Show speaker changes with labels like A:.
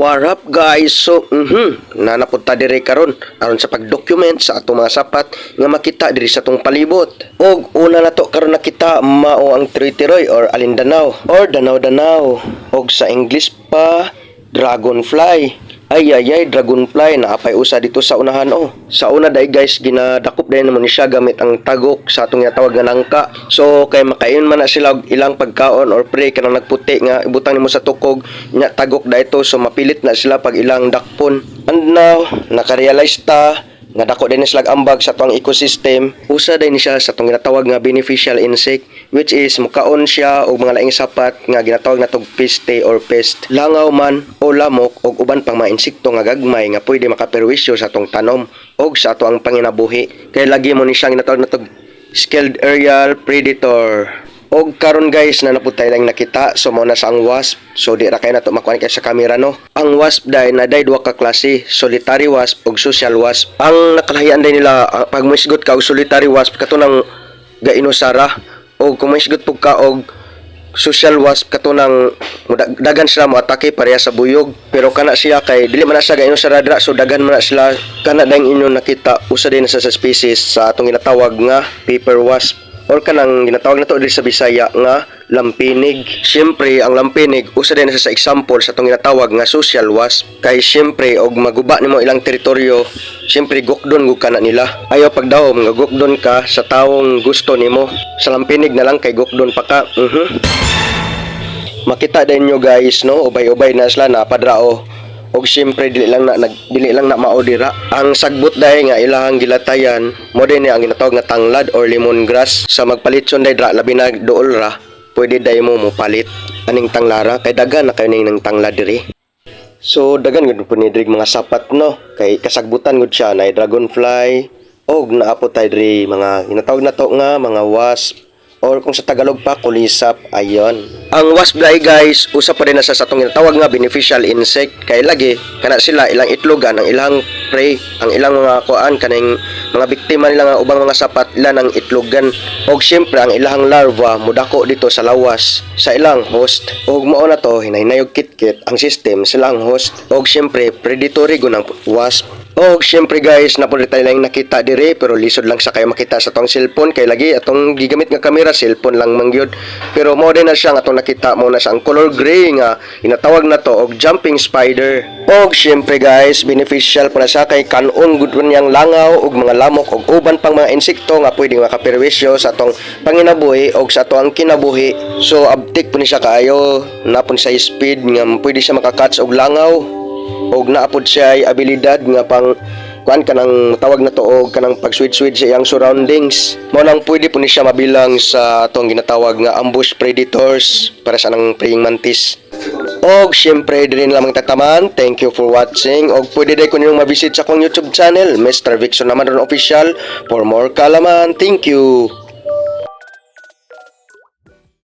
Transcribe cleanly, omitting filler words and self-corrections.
A: What up guys? So, nanapunta diri karon aron sa pag-document sa atong mga sapat nga makita diri sa atong palibot. Og una na to karon nakita mao ang Tiroy or Alindanao or Danau-Danau. Og sa English pa, dragonfly. Ay, dragonfly na apay usa dito sa unahan Sa una day guys, ginadakop din naman ni siya gamit ang tagok sa atong tawag nga nangka. So kay makain man na sila og ilang pagkaon or pre kanang nagputi nga ibutang nimo sa tukog nya tagok dayto, so mapilit na sila pag ilang dakpon. And now nakarealize ta nga dako din sila ambag sa atong ecosystem. Usa din siya sa atong ginatawag nga beneficial insect, which is mukaon siya og mga laing sapat nga ginatawag natog peste or pest, langaw man o lamok og uban pang mga insekto nga gagmay nga pwede makaperwisyo sa atong tanom og sa ato ang panginabuhi. Kay lagi mo ni siya ginatawag natog skilled aerial predator. Og karon guys na naputay lang nakita, so mao na sa ang wasp. So di ra kay nato makuha kay sa camera Ang wasp day na day duha ka klase, solitary wasp ug social wasp. Ang nakalahian day nila pag moisgot ka og solitary wasp katunang gainosara, og kung moisgot pug ka og social wasp katunang dagan sila mo atake pareha sa buyog. Pero kana siya kay dili man na siya gainosara dira, so dagan man na sila kana dang inyo nakita. Usa din sa species sa atong ginatawag nga paper wasp or kanang ginatawag na to diri sa Bisaya nga lampinig. Siyempre ang lampinig usa din sa example sa atong ginatawag nga social wasp. Kay siyempre og maguba nimo ilang teritoryo, siyempre gukdon gud kana nila. Ayaw pagdawom nga gukdon ka sa tawong gusto nimo. Sa lampinig na lang kay gukdon pa ka. Makita din nyo guys ubay-ubay na sila napadrao. Og siyempre dili lang na mao dira. Ang sagbot dahi nga ilahang gilatayan mo din ang ginatawag nga tanglad or lemongrass. Sa magpalitson day dra labi na duol ra, pwede day mo palit aning tanglara kay dagan na kayo ning tanglad diri. So dagan gud po ni diri mga sapat kay kasagbutan gud siya na dragonfly og naapot tay diri mga ginatawag na to nga mga wasp or kung sa Tagalog pa kulisap. Ayon. Ang wasp dai guys, usa pa din na sa atong ginatawag nga beneficial insect kay lagi kana sila ilang itlogan ang ilang prey, ang ilang mga kuan kaning mga biktima nila nga ubang mga sapat ilan ang itlogan. Og syempre ang ilang larva mudako dito sa lawas sa ilang host. Og mao na to hinahinayog kitkit ang system silang host. Og syempre predatory gud ang wasp. Og syempre guys, napulit tayo lang nakita dire pero lisod lang sa kayo makita sa atong cellphone kay lagi atong gigamit nga kamera cellphone lang mangyod. Pero mo din na siya nga atong nakita mo na sa ang color gray nga inatawag na to og jumping spider. Og syempre guys, beneficial pa na siya kay kanon gud niyang langaw og mga lamok og uban pang mga insekto nga pwedeng makaperwisyo sa atong panginabuhi og sa atong kinabuhi. So abtik po ni siya kaayo, napon sa speed nga pwede siya makakatch og langaw. Og naapod siya ay abilidad nga pang kuan kanang tawag na to og kanang pag-switch sa iyang surroundings. Mao nang pwede po ni siya mabilang sa atong ginatawag nga ambush predators para sa nang praying mantis. Og syempre diri na lamang tataman. Thank you for watching. Og pwede day ko ninyong ma-visit sa akong YouTube channel, Mr. Vixon naman ron official for more kalaman. Thank you.